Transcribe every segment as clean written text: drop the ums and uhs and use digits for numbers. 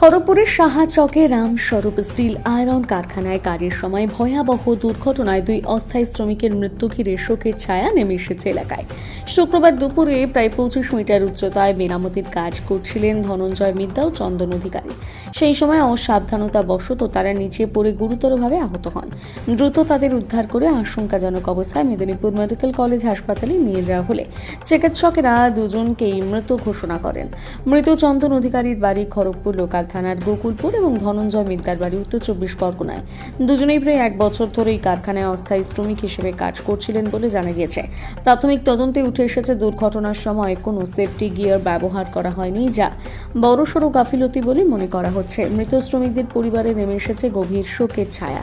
খড়গপুরের সাহাচকে Ramswarup still iron কারখানায় কাজের সময় ভয়াবহ দুর্ঘটনায় দুই অস্থায়ী শ্রমিকের মৃত্যু ঘিরে শোকের ছায়া নেমে এসেছে এলাকায়। শুক্রবার দুপুরে প্রায় 25 মিটার উচ্চতায় মেরামতির কাজ করছিলেন ধনঞ্জয় মিদ্যা ও চন্দন অধিকারী। সেই সময় অসাবধানতাবশত তারা নিচে পড়ে গুরুতরভাবে আহত হন। দ্রুত তাদের উদ্ধার করে আশঙ্কাজনক অবস্থায় মেদিনীপুর মেডিকেল কলেজ হাসপাতালে নিয়ে যাওয়া হলে চিকিৎসকেরা দুজনকেই মৃত ঘোষণা করেন। মৃত চন্দন অধিকারীর বাড়ি খড়গপুর লোকাল থানার গোকুলপুর এবং ধনঞ্জয় মিদ্যার বাড়ি উত্তর 24 পরগনায়। দুজনেই প্রায় 1 বছর ধরে এই কারখানায় অস্থায়ী শ্রমিক হিসেবে কাজ করছিলেন বলে জানা গিয়েছে। প্রাথমিক তদন্তে উঠে এসেছে দুর্ঘটনার সময় কোনো সেফটি গিয়ার ব্যবহার করা হয়নি, যা বড়সড় গাফিলতি বলে মনে করা হচ্ছে। মৃত শ্রমিকদের পরিবারে নেমে এসেছে গভীর শোকের ছায়া।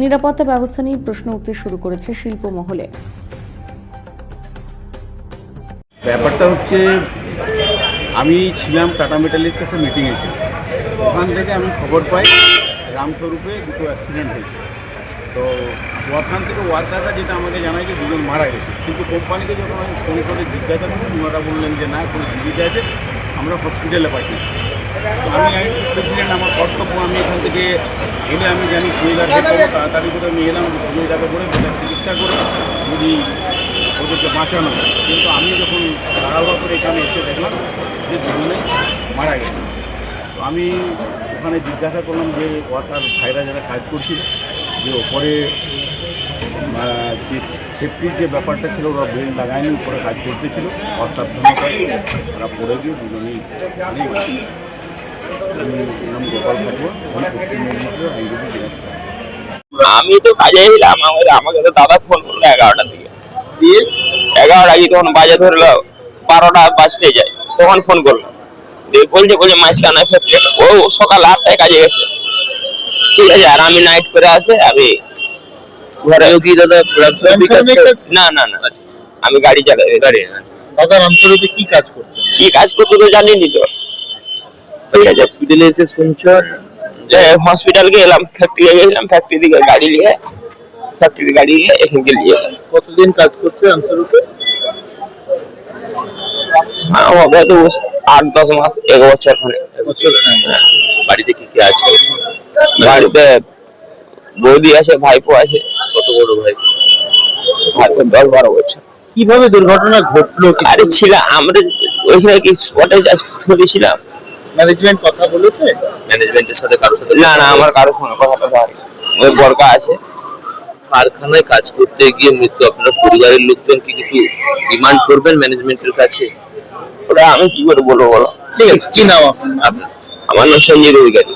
নিরাপত্তা ব্যবস্থা নিয়ে প্রশ্ন উঠতে শুরু করেছে শিল্প মহলে। ব্যাপারটা হচ্ছে, আমি ছিলাম টাটা মেটালিক্স একটা মিটিংয়ে ছিলাম। ওখান থেকে আমি খবর পাই রামস্বরূপে দুটো অ্যাক্সিডেন্ট হয়েছে। তো ওখান থেকে ওয়ার্কাররা যেটা আমাকে জানায় যে দুজন মারা গেছে, কিন্তু কোম্পানিকে যখন আমি ফোন করে জিজ্ঞাসা করি ওনারা বললেন যে না, কোনো জীবিত আছে, আমরা হসপিটালে পাঠিয়েছি। তো আমি প্রেসিডেন্ট, আমার কর্তব্য, আমি এখান থেকে এলে আমি জানি সুবিধাকে তাড়াতাড়ি করে আমি এলাম যে সুবিধাকে করে বেটার চিকিৎসা করে যদি ওদেরকে বাঁচানো হয়। কিন্তু আমি যখন তাড়াহুড়া করে এখানে এসে দেখলাম যে দুজনে মারা গেছে। তো আমি ওখানে জিজ্ঞাসা করলাম যে ওয়ার্কার ভাইরা যারা কাজ করছিল, যে ওপরে যে সেফটির যে ব্যাপারটা ছিল, ওরা বেল্ট লাগায়নি, উপরে কাজ করতেছিল, অসাবধানতায় ওরা পড়ে গিয়ে দুজনেই মারা গেছে। আমি নাম গোপাল ঠাকুর, আমি পশ্চিম মেদিনীপুর আইনজীবী জেলা। আমি তো কাজে এলাম, আমাকে তো দাদা ফোন করলো 11টার দিকে। 11টা কি তখন বাজে ধরলো 12টা বাজতে যায়, তখন ফোন করলো, বলছে মাঝখানে ফেটে ও সকাল 8টায় কাজে গেছে। ঠিক আছে, আর আমি নাইট করে আসে আমি ঘরে কি দাদা না না না আমি গাড়ি চালাই। গাড়ি দাদা রামস্বরূপে কি কাজ করতো তো জানিনি তো। ঠিক আছে, হসপিটালে এসে শুনছো? হসপিটাল গেলাম, ফ্যাক্টরি গেলাম, ফ্যাক্টরি থেকে গাড়ি নিয়ে এখানকে নিয়ে। কতদিন কাজ করছে রামস্বরূপে? হবে তো 8-10 মাস, 1 বছর। বাড়িতে কি কি আছে? বাড়িতে বৌদি আছে, ভাইপো আছে। কত বড় ভাই? ভাইপো 10-12 বছর। কিভাবে দুর্ঘটনা ঘটলো? আরে ছিলাম আমরা ওইখানে, কি স্পটে ছিলাম। ম্যানেজমেন্ট কথা বলেছে? ম্যানেজমেন্টের সাথে কারোর সাথে? না, আমার কারোর সঙ্গে কথা হয়। ওই বরকা আছে। কারখানায় কাজ করতে গিয়ে মৃত্যু, আপনার পরিবারের লোকজন কি কিছু ডিমান্ড করবেন ম্যানেজমেন্টের কাছে? ওটা আমি কি করে বলবো বলো। ঠিক আছে, কি নাম আপনার? আমার নাম সঞ্জয় অধিকারী।